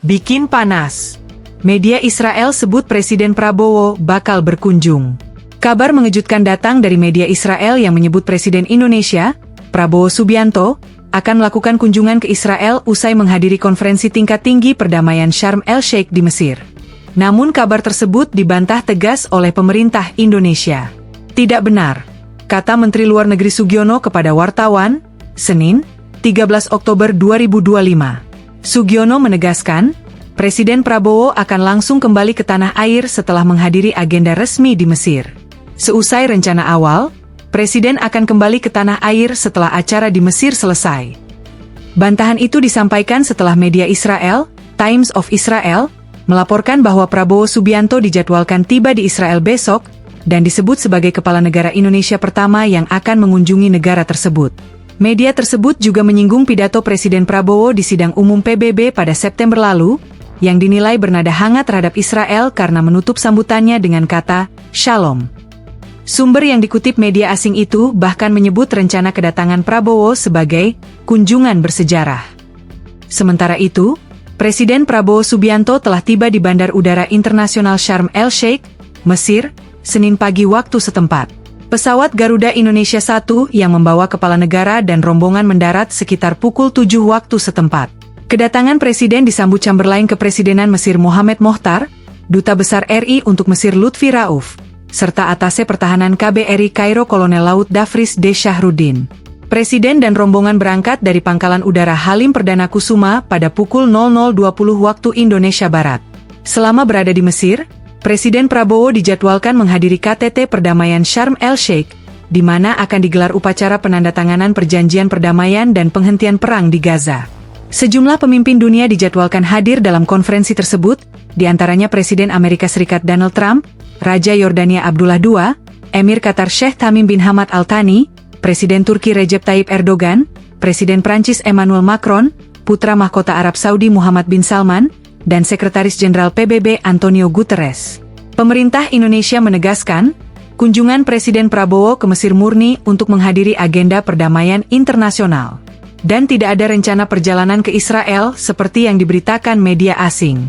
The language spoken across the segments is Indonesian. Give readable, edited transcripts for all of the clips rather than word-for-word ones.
Bikin panas. Media Israel sebut Presiden Prabowo bakal berkunjung. Kabar mengejutkan datang dari media Israel yang menyebut Presiden Indonesia, Prabowo Subianto, akan melakukan kunjungan ke Israel usai menghadiri konferensi tingkat tinggi perdamaian Sharm el-Sheikh di Mesir. Namun kabar tersebut dibantah tegas oleh pemerintah Indonesia. Tidak benar, kata Menteri Luar Negeri Sugiono kepada wartawan, Senin, 13 Oktober 2025. Sugiono menegaskan, Presiden Prabowo akan langsung kembali ke tanah air setelah menghadiri agenda resmi di Mesir. Seusai rencana awal, Presiden akan kembali ke tanah air setelah acara di Mesir selesai. Bantahan itu disampaikan setelah media Israel, Times of Israel, melaporkan bahwa Prabowo Subianto dijadwalkan tiba di Israel besok, dan disebut sebagai kepala negara Indonesia pertama yang akan mengunjungi negara tersebut. Media tersebut juga menyinggung pidato Presiden Prabowo di sidang umum PBB pada September lalu, yang dinilai bernada hangat terhadap Israel karena menutup sambutannya dengan kata, Shalom. Sumber yang dikutip media asing itu bahkan menyebut rencana kedatangan Prabowo sebagai kunjungan bersejarah. Sementara itu, Presiden Prabowo Subianto telah tiba di Bandar Udara Internasional Sharm el-Sheikh, Mesir, Senin pagi waktu setempat. Pesawat Garuda Indonesia 1 yang membawa kepala negara dan rombongan mendarat sekitar pukul 7 waktu setempat. Kedatangan Presiden disambut Chamberlain Kepresidenan Mesir Mohamed Mokhtar, Duta Besar RI untuk Mesir Lutfi Rauf, serta Atase Pertahanan KBRI Kairo Kolonel Laut Dafris D. Syahrudin. Presiden dan rombongan berangkat dari Pangkalan Udara Halim Perdana Kusuma pada pukul 00.20 waktu Indonesia Barat. Selama berada di Mesir, Presiden Prabowo dijadwalkan menghadiri KTT Perdamaian Sharm el-Sheikh, di mana akan digelar upacara penandatanganan perjanjian perdamaian dan penghentian perang di Gaza. Sejumlah pemimpin dunia dijadwalkan hadir dalam konferensi tersebut, di antaranya Presiden Amerika Serikat Donald Trump, Raja Yordania Abdullah II, Emir Qatar Sheikh Tamim bin Hamad Al Thani, Presiden Turki Recep Tayyip Erdogan, Presiden Prancis Emmanuel Macron, Putra Mahkota Arab Saudi Muhammad bin Salman, dan Sekretaris Jenderal PBB Antonio Guterres. Pemerintah Indonesia menegaskan, kunjungan Presiden Prabowo ke Mesir murni untuk menghadiri agenda perdamaian internasional. Dan tidak ada rencana perjalanan ke Israel seperti yang diberitakan media asing.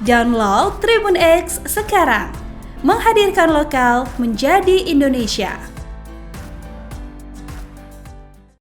Download Tribun X sekarang, menghadirkan lokal menjadi Indonesia.